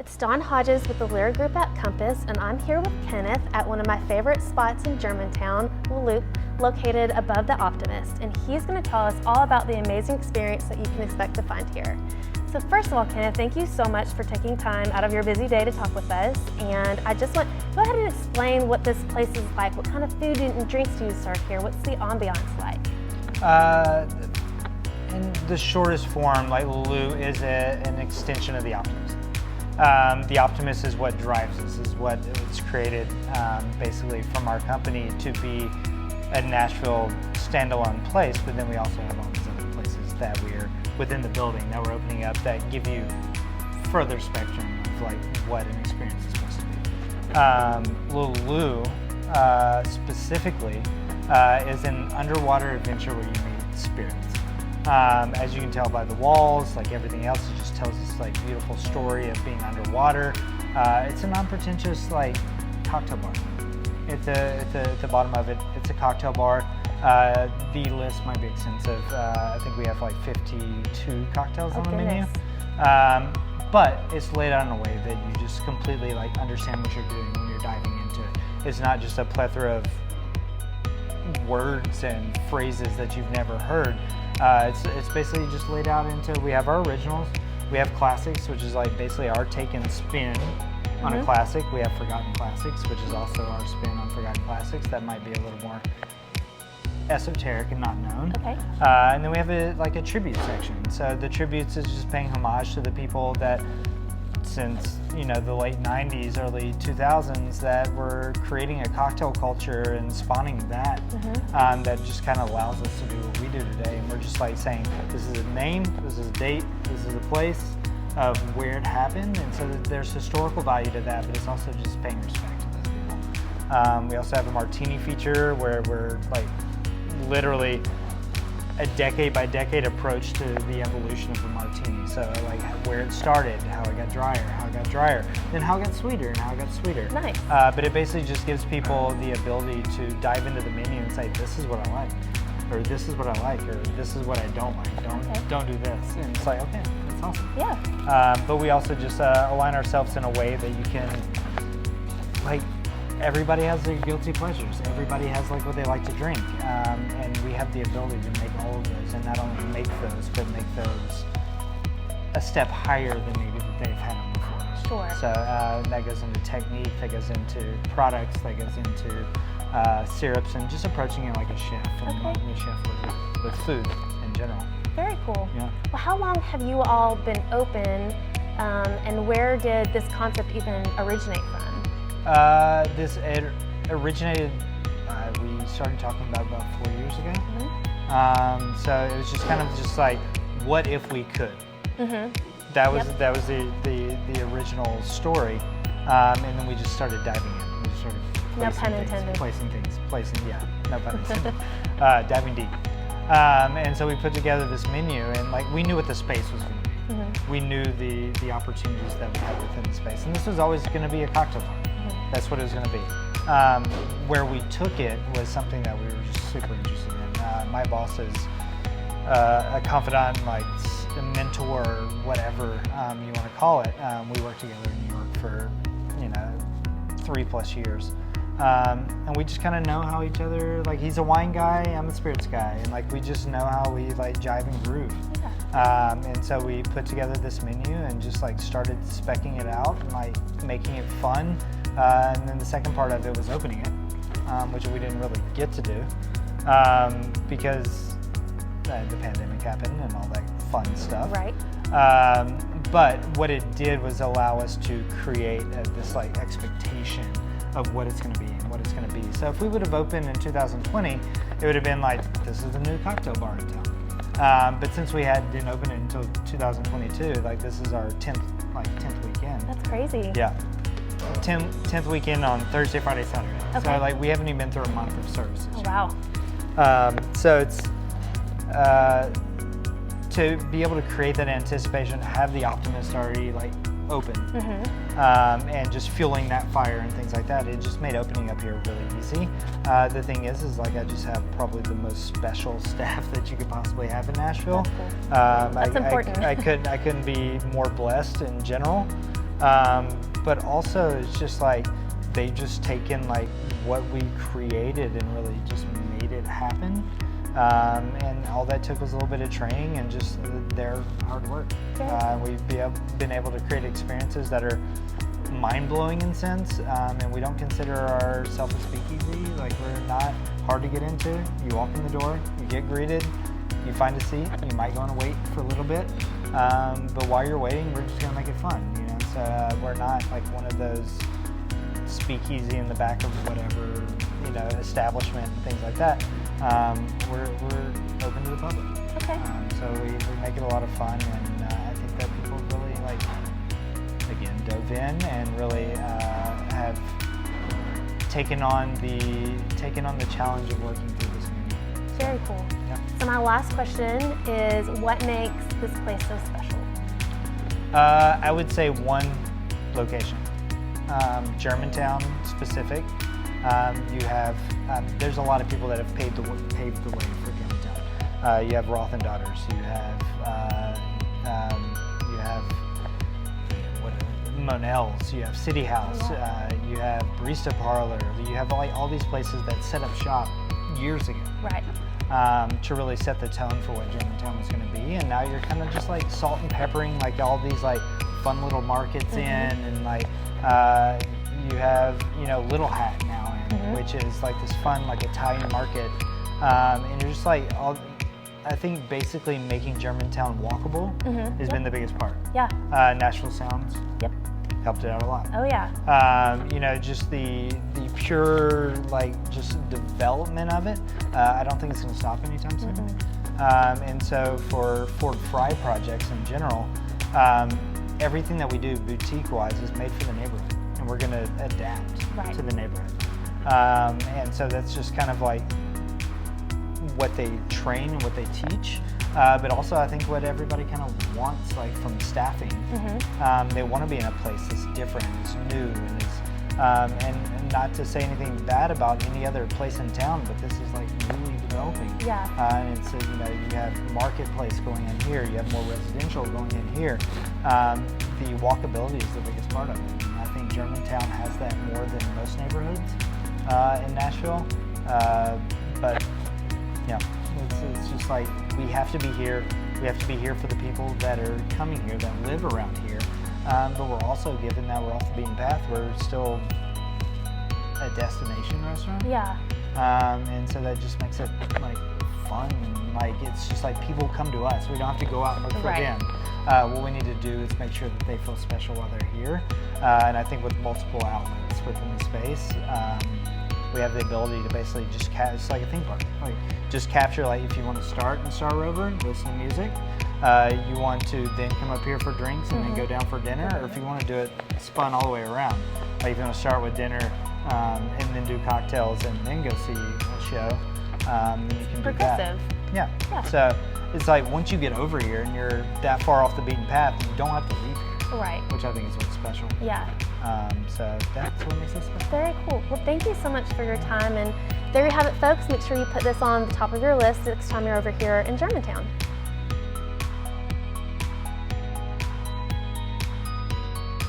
It's Dawn Hodges with the Lira Group at Compass, and I'm here with Kenneth at one of my favorite spots in Germantown, Le Loup, located above the Optimist, and he's going to tell us all about the amazing experience that you can expect to find here. So first of all, Kenneth, thank you so much for taking time out of your busy day to talk with us, and I just want go ahead and explain what this place is like. What kind of food and drinks do you serve here? What's the ambiance like? In the shortest form, like Le Loup is an extension of the Optimist. The Optimist is what drives us, is what was created basically from our company to be a Nashville standalone place, but then we also have all these other places that we're within the building that we're opening up that give you further spectrum of like what an experience is supposed to be. Le Loup specifically is an underwater adventure where you meet spirits. As you can tell by the walls, like everything else, it just tells this like beautiful story of being underwater. It's a non-pretentious like cocktail bar. At the bottom of it, it's a cocktail bar. The list might be extensive. I think we have like 52 cocktails on the menu. But it's laid out in a way that you just completely like understand what you're doing when you're diving into it. It's not just a plethora of words and phrases that you've never heard. It's basically just laid out into, we have our originals, we have classics, which is like basically our take and spin on a classic. We have forgotten classics, which is also our spin on forgotten classics. That might be a little more esoteric and not known. Okay. And then we have a tribute section. So the tributes is just paying homage to the people that since the late 90s, early 2000s that were creating a cocktail culture and spawning that, that just kind of allows us to do what we do today. And we're just like saying, this is a name, this is a date, this is a place of where it happened. And so there's historical value to that, but it's also just paying respect to those people. We also have a martini feature where we're like literally a decade by decade approach to the evolution of the martini. So like where it started, how it got drier, then how it got sweeter and how it got sweeter. Nice. But it basically just gives people the ability to dive into the menu and say, this is what I like, or this is what I like, or this is what I don't like. Don't do this. And it's like, okay, that's awesome. Yeah. But we also just align ourselves in a way that you can, like, everybody has their guilty pleasures. Everybody has like what they like to drink, and we have the ability to make all of those, and not only make those, but make those a step higher than maybe that they've had them before. Sure. So that goes into technique, that goes into products, that goes into syrups, and just approaching it like a chef, and like a chef with food in general. Very cool. Yeah. Well, how long have you all been open, and where did this concept even originate from? It originated, we started talking about 4 years ago. So it was just kind of just like, what if we could? That was the original story, and then we just started diving in. We just started placing things, no pun intended, diving deep. And so we put together this menu, and like we knew what the space was going to be. We knew the opportunities that we had within the space, and this was always going to be a cocktail bar. That's what it was going to be. Where we took it was something that we were just super interested in. My boss is a confidant, like a mentor, whatever you want to call it. We worked together in New York for 3+ years. And we just kind of know how each other, like he's a wine guy, I'm a spirits guy, and like we just know how we like jive and groove. And so we put together this menu and just like started speccing it out and like making it fun. And then the second part of it was opening it, which we didn't really get to do because the pandemic happened and all that fun stuff. Right. But what it did was allow us to create this like expectation of what it's going to be and what it's going to be. So if we would have opened in 2020, it would have been like, this is the new cocktail bar in town. But since we didn't open it until 2022, like this is our 10th weekend. That's crazy. Yeah. 10th weekend on Thursday, Friday, Saturday. Okay. So like we haven't even been through a month of services. Oh, wow. So it's to be able to create that anticipation, have the Optimist already like open, and just fueling that fire and things like that. It just made opening up here really easy. The thing is like I just have probably the most special staff that you could possibly have in Nashville. That's cool. That's important. I couldn't be more blessed in general. But also it's just like they've just taken like what we created and really just made it happen. And all that took was a little bit of training and just their hard work. We've been able to create experiences that are mind-blowing in sense, and we don't consider ourselves a speakeasy. Like, we're not hard to get into. You walk in the door, you get greeted, you find a seat, you might go and wait for a little bit, but while you're waiting, we're just gonna make it fun, you know. So we're not like one of those speakeasy in the back of whatever, you know, establishment and things like that. We're open to the public. Okay. So we make it a lot of fun, and I think that people really like, again, dove in and really have taken on the challenge of working through this community. Very cool. Yeah. So my last question is, what makes this place so special? I would say one location, Germantown specific. You have there's a lot of people that have paved the way for Germantown. You have Roth and Daughters. You have Monell's. You have City House. You have Barista Parlor. You have all these places that set up shop years ago. Right. To really set the tone for what Germantown was going to be, and now you're kind of just like salt and peppering like all these like fun little markets in, and like you have, you know, Little Hat now in, which is like this fun like Italian market, and you're just like I think basically making Germantown walkable has been the biggest part. Yeah. Nashville Sounds. Yep. Helped it out a lot. Oh yeah. You know, just the pure like just development of it. I don't think it's going to stop anytime soon. And so for Ford Fry projects in general, everything that we do boutique-wise is made for the neighborhood, and we're going to adapt to the neighborhood. And so that's just kind of like what they train and what they teach. But also I think what everybody kind of wants, like from staffing, they want to be in a place that's different, it's new, and is, and not to say anything bad about any other place in town, but this is like newly developing. Yeah. And it's, you know, you have marketplace going in here, you have more residential going in here. The walkability is the biggest part of it. And I think Germantown has that more than most neighborhoods in Nashville. But yeah, it's just like we have to be here. We have to be here for the people that are coming here, that live around here. But we're also, given that we're off the beaten path, we're still a destination restaurant. Yeah. And so that just makes it like fun. Like, it's just like people come to us. We don't have to go out and look for them. What we need to do is make sure that they feel special while they're here. And I think with multiple outlets within the space, we have the ability to basically just it's like a theme park. Like, just capture, like, if you want to start in Star Rover, listen to music. You want to then come up here for drinks and then go down for dinner, or if you want to do it spun all the way around. Like, if you want to start with dinner and then do cocktails and then go see a show, then you can do that. Yeah. So it's like once you get over here and you're that far off the beaten path, you don't have to leave here. Right. Which I think is what's special. Yeah. So that's what makes it special. Very cool. Well, thank you so much for your time. And there you have it, folks. Make sure you put this on the top of your list next time you're over here in Germantown.